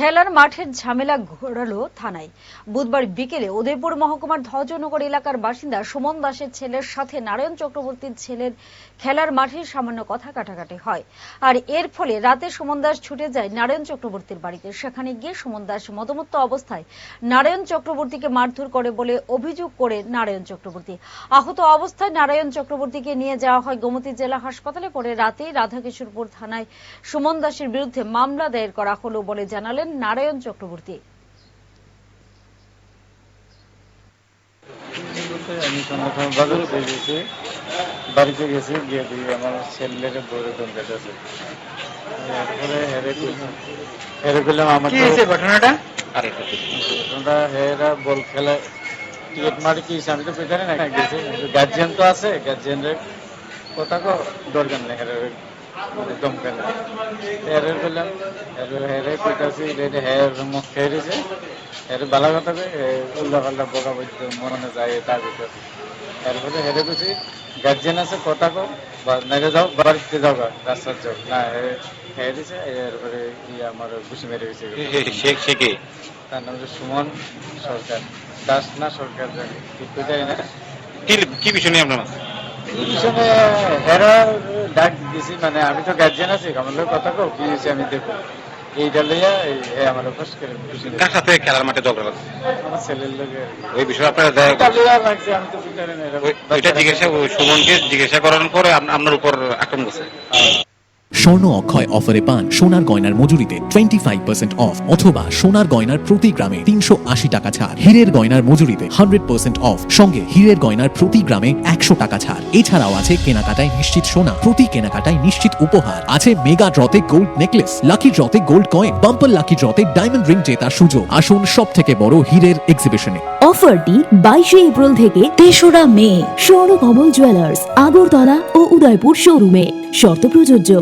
খেলার মাঠের ঝামেলা ঘোরালো থানায়। বুধবার বিকেলে উদয়পুর মহকুমার ধ্বজনগর এলাকার বাসিন্দা সুমন দাসের ছেলের সাথে নারায়ণ চক্রবর্তীর ছেলের খেলার মাঠে সামান্য কথা কাটাকাটি হয়। আর এর ফলে রাতে সুমন দাস ছুটে যায় নারায়ণ চক্রবর্তীর বাড়িতে। সেখানে গিয়ে সুমন দাস মদমত্ত অবস্থায় নারায়ণ চক্রবর্তীকে মারধর করে বলে অভিযোগ করে নারায়ণ চক্রবর্তী। আহত অবস্থায় নারায়ণ চক্রবর্তীকে নিয়ে যাওয়া হয় গোমতী জেলা হাসপাতালে। পরে রাতে রাধাকিশোরপুর থানায় সুমন দাসের বিরুদ্ধে মামলা দায়ের করা হলো বলে জানালেন নারায়ণ চক্রবর্তী। আমি বাজারে গেছি, বাড়িতে গেছি, গিয়ে দিই আমার ছেলেকে বলে দরকার আছে। এরপরে হেরে পেলাম। আমার ঘটনাটা হেরা বল খেলা টিকিট মারি কি আমি তো পেছনে না গেছি, গার্জিয়ান তো আছে, গার্জিয়ানের কথা দরকার নেই। হেরে দমকান হেরে পেলাম, হেরে পেটাছি, হের মুখ খেয়েছে, হেরে বালা কথা উল্লা পাল্লা বোকা বলতে মনে যায় তার ভিতর। এরপরে হেরে পেয়েছি, গার্জিয়ান আছে কথা কো বা নেড়ে যাও, বাড়িতে যাও, রাস্তার যাও না খেয়ে দিছে। এরপরে আমার ঘুষি মেরে গেছে। তার নাম হচ্ছে সুমন সরকার, দাস না সরকার, জানি ঠিক জানি না কি বিষয় নিয়ে আপনার পিছনে হেরা ডাক দিছি, মানে আমি তো গার্জিয়ান আছি, আমার লোক কথা কো কি হয়েছে আমি দেখো, এইটা লইয়া আমার ফস করে কার সাথে খেলার মাঠে ঝগড়া লাগছে? আমার ছেলের লোকের ওই বিষয়ে আপনারা লাগছে, আমি তো জানি না। ওইটা জিজ্ঞাসা সুমনকে জিজ্ঞাসা করার পরে আপনার উপর আক্রমণ করছে। স্বর্ণ অক্ষয় অফারে পান সোনার গয়নার মজুরিতে 25% অফ অথবা সোনার গয়নার প্রতি গ্রামে 380 টাকা ছাড়। হীরের গয়নার মজুরিতে 100% অফ, সঙ্গে হীরের গয়নার প্রতি গ্রামে 100 টাকা ছাড়। এছাড়াও আছে কেনাকাটায় নিশ্চিত সোনা, প্রতি কেনাকাটায় নিশ্চিত উপহার। আছে মেগা ড্রতে গোল্ড নেকলেস, লাকি ড্রতে গোল্ড কয়েন, বাম্পার লাকি ড্রতে ডায়মন্ড রিং জেতার সুযোগ। আসুন সব থেকে বড় হীরের এক্সিবিশনে। অফারটি 22 এপ্রিল থেকে 3রা মে স্বর্ণকমল জুয়েলার্স, আগরতলা ও উদয়পুর শোরুমে। শর্ত প্রযোজ্য।